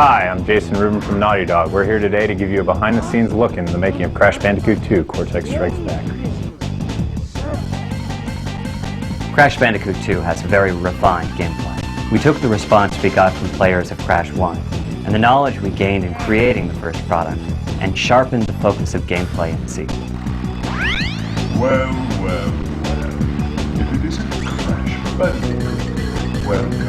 Hi, I'm Jason Rubin from Naughty Dog. We're here today to give you a behind-the-scenes look into the making of Crash Bandicoot 2, Cortex Strikes Back. Crash Bandicoot 2 has very refined gameplay. We took the response we got from players of Crash 1, and the knowledge we gained in creating the first product, and sharpened the focus of gameplay in C. Well. If it isn't Crash Bandicoot, welcome.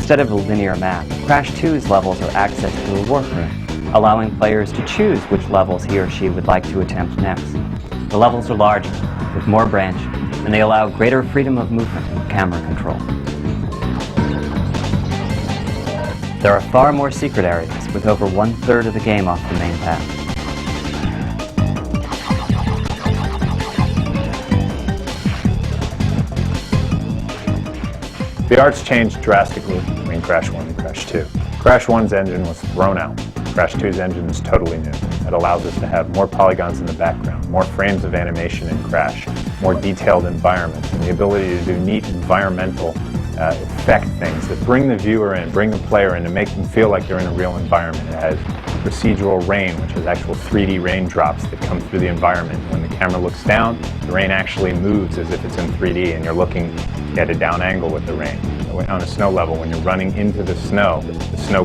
Instead of a linear map, Crash 2's levels are accessed through a workroom, allowing players to choose which levels he or she would like to attempt next. The levels are larger, with more branch, and they allow greater freedom of movement and camera control. There are far more secret areas, with over 1/3 of the game off the main path. The art's changed drastically between Crash 1 and Crash 2. Crash 1's engine was thrown out. Crash 2's engine is totally new. It allows us to have more polygons in the background, more frames of animation in Crash, more detailed environments, and the ability to do neat environmental effect things that bring the viewer in, bring the player in, and make them feel like they're in a real environment. It has procedural rain, which is actual 3D raindrops that come through the environment. When the camera looks down, the rain actually moves as if it's in 3D, and you're looking at a down angle with the rain. On a snow level, when you're running into the snow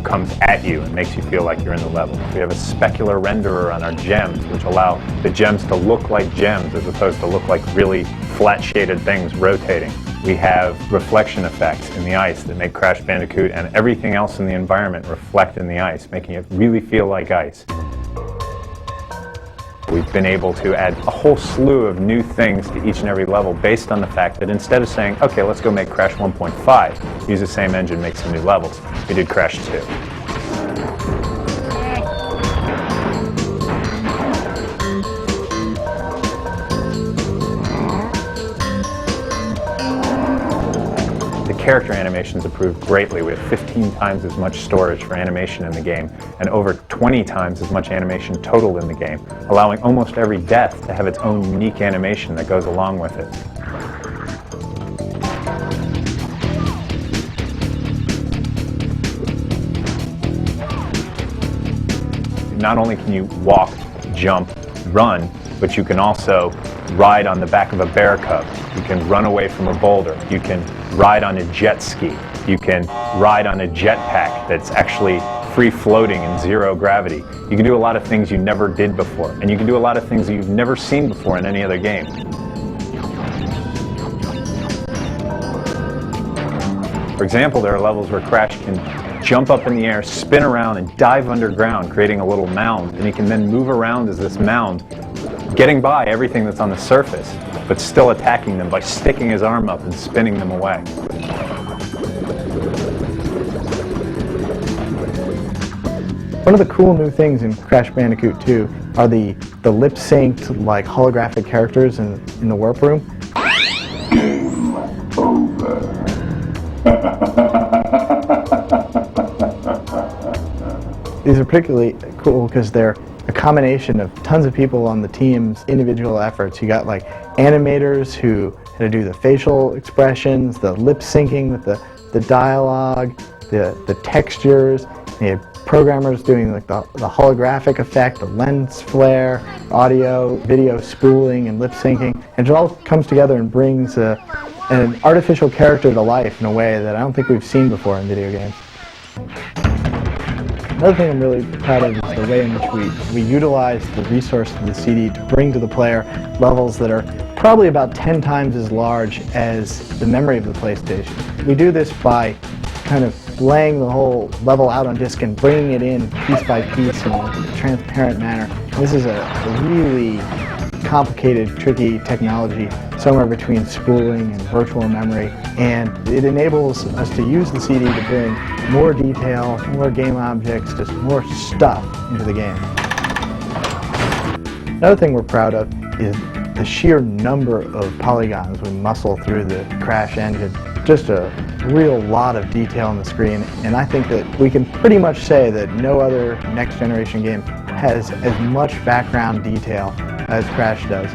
comes at you and makes you feel like you're in the level. We have a specular renderer on our gems, which allow the gems to look like gems as opposed to look like really flat shaded things rotating. We have reflection effects in the ice that make Crash Bandicoot and everything else in the environment reflect in the ice, making it really feel like ice. We've been able to add a whole slew of new things to each and every level based on the fact that instead of saying, okay, let's go make Crash 1.5, use the same engine, make some new levels, we did Crash 2. The character animations improved greatly. We have 15 times as much storage for animation in the game, and over 20 times as much animation total in the game, allowing almost every death to have its own unique animation that goes along with it. Not only can you walk, jump, run, but you can also ride on the back of a bear cub. You can run away from a boulder. You can ride on a jet ski. You can ride on a jetpack that's actually free floating in zero gravity. You can do a lot of things you never did before, and you can do a lot of things that you've never seen before in any other game. For example, there are levels where Crash can jump up in the air, spin around, and dive underground, creating a little mound, and he can then move around as this mound, getting by everything that's on the surface, but still attacking them by sticking his arm up and spinning them away. One of the cool new things in Crash Bandicoot 2 are the lip-synced, like, holographic characters in the warp room. These are particularly cool because they're a combination of tons of people on the team's individual efforts. You got like animators who had to do the facial expressions, the lip syncing with the dialogue, the textures. You had programmers doing like the holographic effect, the lens flare, audio, video spooling, and lip syncing. And it all comes together and brings an artificial character to life in a way that I don't think we've seen before in video games. Another thing I'm really proud of is the way in which we utilize the resource of the CD to bring to the player levels that are probably about 10 times as large as the memory of the PlayStation. We do this by kind of laying the whole level out on disk and bringing it in piece by piece in a transparent manner. This is a really complicated, tricky technology, somewhere between spooling and virtual memory, and it enables us to use the CD to bring more detail, more game objects, just more stuff into the game. Another thing we're proud of is the sheer number of polygons we muscle through the Crash engine. Just a real lot of detail on the screen, and I think that we can pretty much say that no other next generation game has as much background detail as Crash does.